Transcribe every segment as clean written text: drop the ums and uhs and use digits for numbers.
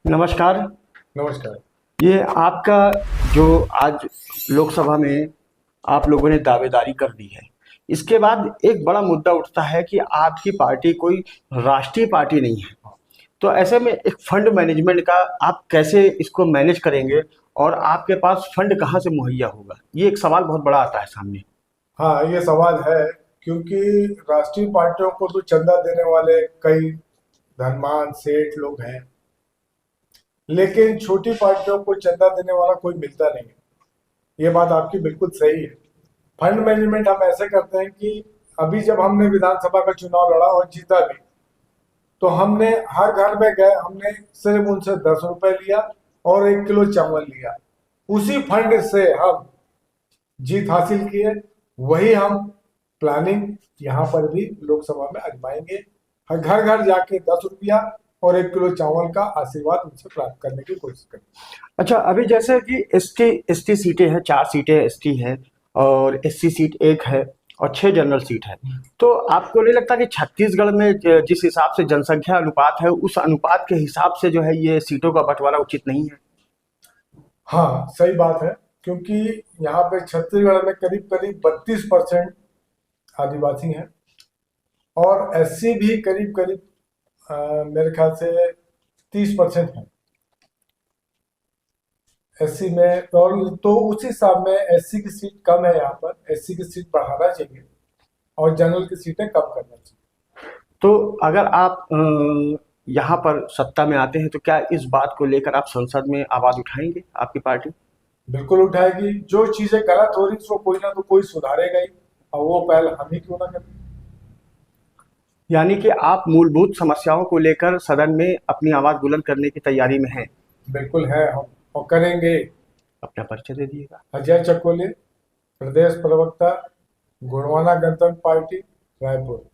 नमस्कार। नमस्कार। ये आपका जो आज लोकसभा में आप लोगों ने दावेदारी कर दी है, इसके बाद एक बड़ा मुद्दा उठता है कि आपकी पार्टी कोई राष्ट्रीय पार्टी नहीं है। तो ऐसे में एक फंड मैनेजमेंट का आप कैसे इसको मैनेज करेंगे और आपके पास फंड कहाँ से मुहैया होगा? ये एक सवाल बहुत बड़ा आता है सामने। हाँ, ये सवाल है क्योंकि राष्ट्रीय पार्टियों को तो चंदा देने वाले कई धनवान सेठ लोग हैं, लेकिन छोटी पार्टियों को चंदा देने वाला कोई मिलता नहीं है। ये बात आपकी बिल्कुल सही है। फंड मैनेजमेंट हम ऐसे करते हैं कि अभी जब हमने विधानसभा का चुनाव लड़ा और जीता भी, तो हमने हर घर में गए, हमने सिर्फ उनसे 10 रुपए लिया और 1 किलो चावल लिया। उसी फंड से हम जीत हासिल की है। वही हम प्लानिंग यहाँ पर भी लोकसभा में आजमाएंगे। हर घर घर जाके 10 रुपया और 1 किलो चावल का आशीर्वाद उनसे प्राप्त करने की कोशिश करेंगे। अच्छा, अभी जैसे कि एसटी सीटें हैं, 4 सीटें एसटी है और एससी सीट 1 है और 6 जनरल सीट है। तो आपको नहीं लगता कि छत्तीसगढ़ में जिस हिसाब से जनसंख्या अनुपात है, उस अनुपात के हिसाब से जो है ये सीटों का बंटवारा उचित नहीं है? हाँ, सही बात है, क्योंकि यहाँ पे छत्तीसगढ़ में करीब करीब 32% आदिवासी हैं और एससी भी करीब करीब मेरे ख्याल से 30% है एससी में। और तो उस हिसाब में एससी की सीट कम है, यहाँ पर एससी की सीट बढ़ाना चाहिए और जनरल की सीटें कम करना चाहिए। तो अगर आप यहाँ पर सत्ता में आते हैं तो क्या इस बात को लेकर आप संसद में आवाज उठाएंगे, आपकी पार्टी? बिल्कुल उठाएगी। जो चीजें गलत हो रही उसको कोई ना तो कोई सुधारेगा ही, और वो पहल हम ही क्यों ना करें। यानी कि आप मूलभूत समस्याओं को लेकर सदन में अपनी आवाज बुलंद करने की तैयारी में हैं। बिल्कुल है हम, और करेंगे। अपना परिचय दे दीजिएगा। अजय चकोले, प्रदेश प्रवक्ता, गोंडवाना गणतंत्र पार्टी, रायपुर।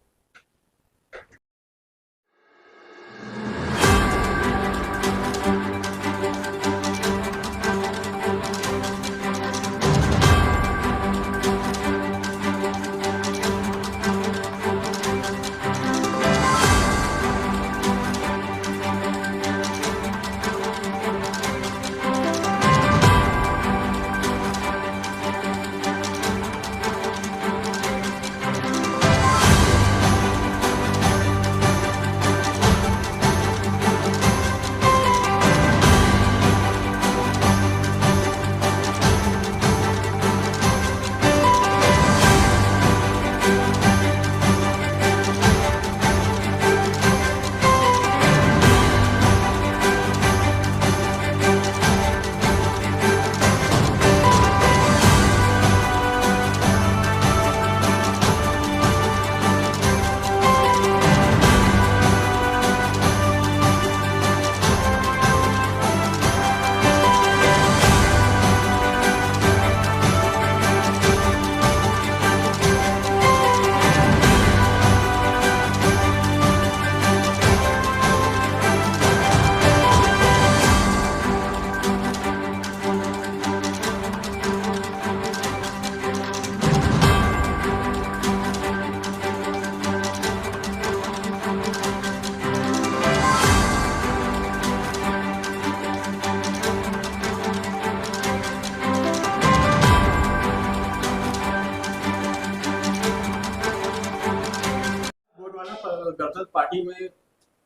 गणतंत्र पार्टी में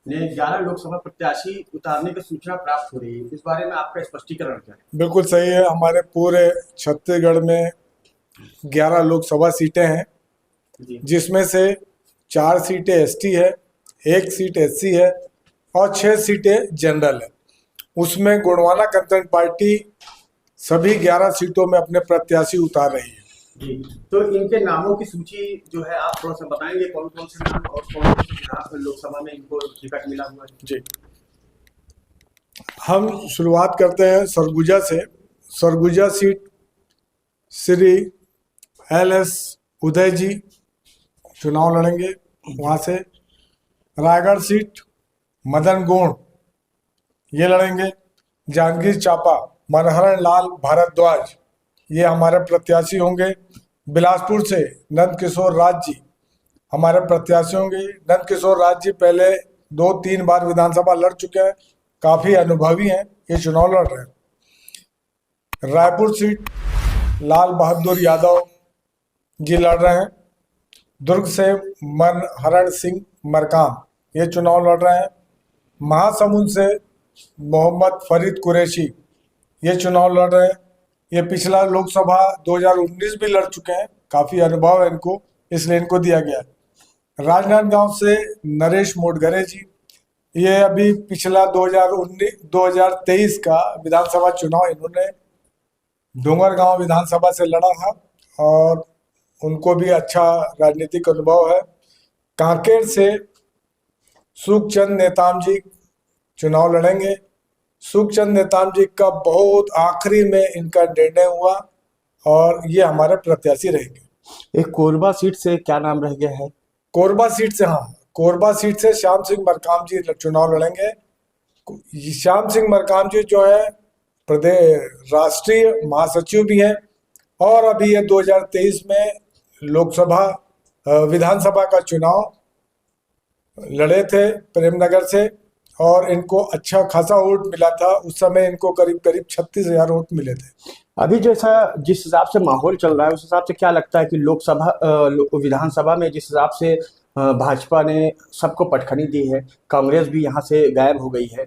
ने 11 लोकसभा प्रत्याशी उतारने की सूचना प्राप्त हो रही है। इस बारे में आपका स्पष्टीकरण क्या है? बिल्कुल सही है। हमारे पूरे छत्तीसगढ़ में 11 लोकसभा सीटें हैं, जिसमें से 4 सीटें एसटी है, 1 सीट एससी है और 6 सीटें जनरल है। उसमें गोंडवाना गणतंत्र पार्टी सभी 11 सीटों में अपने प्रत्याशी उतार रही है। जी, तो इनके नामों की सूची जो है आप थोड़ा सा बताएंगे, कौन कौन से नाम और कौन कौन से विधानसभा लोकसभा में इनको टिकट मिला हुआ है? जी, हम शुरुआत करते हैं सरगुजा से। सरगुजा सीट श्री LS उदय जी चुनाव लड़ेंगे वहाँ से। रायगढ़ सीट मदन गोंड ये लड़ेंगे। जांजगीर चांपा मनहरण लाल भारद्वाज ये हमारे प्रत्याशी होंगे। बिलासपुर से नंद किशोर राज जी हमारे प्रत्याशी होंगे। नंद किशोर राज जी पहले 2-3 बार विधानसभा लड़ चुके हैं काफी अनुभवी हैं, ये चुनाव लड़ रहे हैं। रायपुर सीट लाल बहादुर यादव जी लड़ रहे हैं। दुर्ग से मनहरण सिंह मरकाम ये चुनाव लड़ रहे हैं। महासमुंद से मोहम्मद फरीद कुरैशी ये चुनाव लड़ रहे हैं। ये पिछला लोकसभा 2019 भी लड़ चुके हैं, काफी अनुभव है इनको, इसलिए इनको दिया गया है। राजनांदगांव से नरेश मोटघरे जी, ये अभी पिछला 2023 का विधानसभा चुनाव इन्होंने डोंगरगांव विधानसभा से लड़ा था और उनको भी अच्छा राजनीतिक अनुभव है। कांकेर से सुखचंद नेताम जी चुनाव लड़ेंगे। सुखचंद नेताम जी का बहुत आखिरी में इनका निर्णय हुआ और ये हमारे प्रत्याशी रहेंगे। एक कोरबा सीट से क्या नाम रह गया है? कोरबा सीट से, हाँ, कोरबा सीट से श्याम सिंह मरकाम जी चुनाव लड़ेंगे। श्याम सिंह मरकाम जी जो है प्रदेश राष्ट्रीय महासचिव भी हैं और अभी ये 2023 में लोकसभा विधानसभा का चुनाव लड़े थे प्रेमनगर से और इनको अच्छा खासा वोट मिला था। उस समय इनको करीब करीब 36,000 वोट मिले थे। अभी जैसा जिस हिसाब से माहौल चल रहा है उस हिसाब से क्या लगता है कि विधानसभा में जिस हिसाब से भाजपा ने सबको पटखनी दी है, कांग्रेस भी यहाँ से गायब हो गई है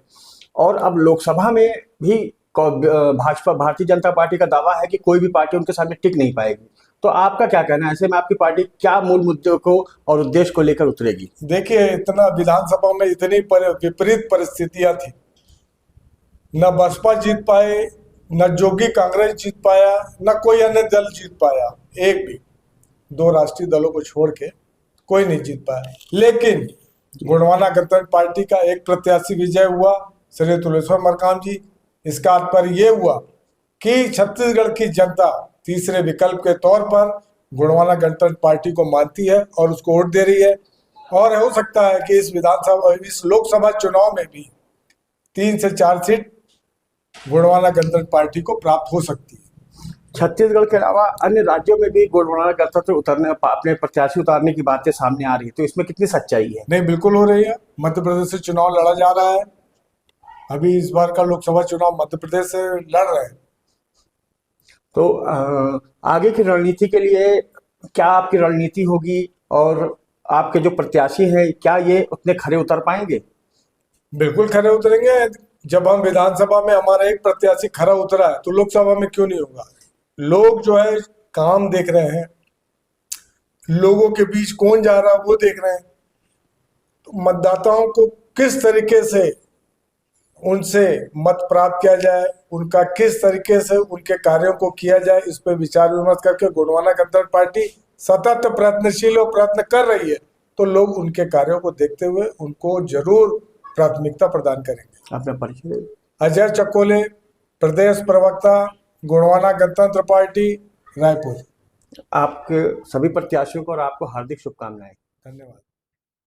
और अब लोकसभा में भी भारतीय जनता पार्टी का दावा है कि कोई भी पार्टी उनके सामने टिक नहीं पाएगी, तो आपका क्या कहना है? ऐसे में आपकी पार्टी क्या मूल मुद्दों को और उद्देश्य को लेकर उतरेगी? देखिए, इतना विधानसभा में इतनी विपरीत परिस्थितियां थी, न बसपा जीत पाए, न जोगी कांग्रेस जीत पाया, न कोई अन्य दल जीत पाया, एक भी, दो राष्ट्रीय दलों को छोड़ के कोई नहीं जीत पाया। लेकिन गोंडवाना गणतंत्र पार्टी का एक प्रत्याशी विजय हुआ, श्री तुलेश्वर मरकाम जी। इसका तात्पर्य ये हुआ कि छत्तीसगढ़ की जनता तीसरे विकल्प के तौर पर गोंडवाना गणतंत्र पार्टी को मानती है और उसको वोट दे रही है। और हो सकता है कि इस लोकसभा चुनाव में भी 3 से 4 सीट गोंडवाना गणतंत्र पार्टी को प्राप्त हो सकती है। छत्तीसगढ़ के अलावा अन्य राज्यों में भी गोंडवाना गणतंत्र अपने प्रत्याशी उतारने की बातें सामने आ रही है, तो इसमें कितनी सच्चाई है? नहीं, बिल्कुल हो रही है। मध्य प्रदेश से चुनाव लड़ा जा रहा है। अभी इस बार का लोकसभा चुनाव मध्य प्रदेश से लड़ रहे हैं। तो आगे की रणनीति के लिए क्या आपकी रणनीति होगी और आपके जो प्रत्याशी हैं क्या ये उतने खरे उतर पाएंगे? बिल्कुल खरे उतरेंगे। जब हम विधानसभा में हमारा एक प्रत्याशी खरा उतरा है तो लोकसभा में क्यों नहीं होगा? लोग जो है काम देख रहे हैं, लोगों के बीच कौन जा रहा है वो देख रहे हैं। तो मतदाताओं को किस तरीके से उनसे मत प्राप्त किया जाए, उनका किस तरीके से उनके कार्यों को किया जाए, इस पर विचार विमर्श करके गोंडवाना गणतंत्र पार्टी सतत प्रयत्नशील और प्रयत्न कर रही है। तो लोग उनके कार्यों को देखते हुए उनको जरूर प्राथमिकता प्रदान करेंगे। अपना परिचय। अजय चकोले, प्रदेश प्रवक्ता, गोंडवाना गणतंत्र पार्टी, रायपुर। आपके सभी प्रत्याशियों को और आपको हार्दिक शुभकामनाएं। धन्यवाद।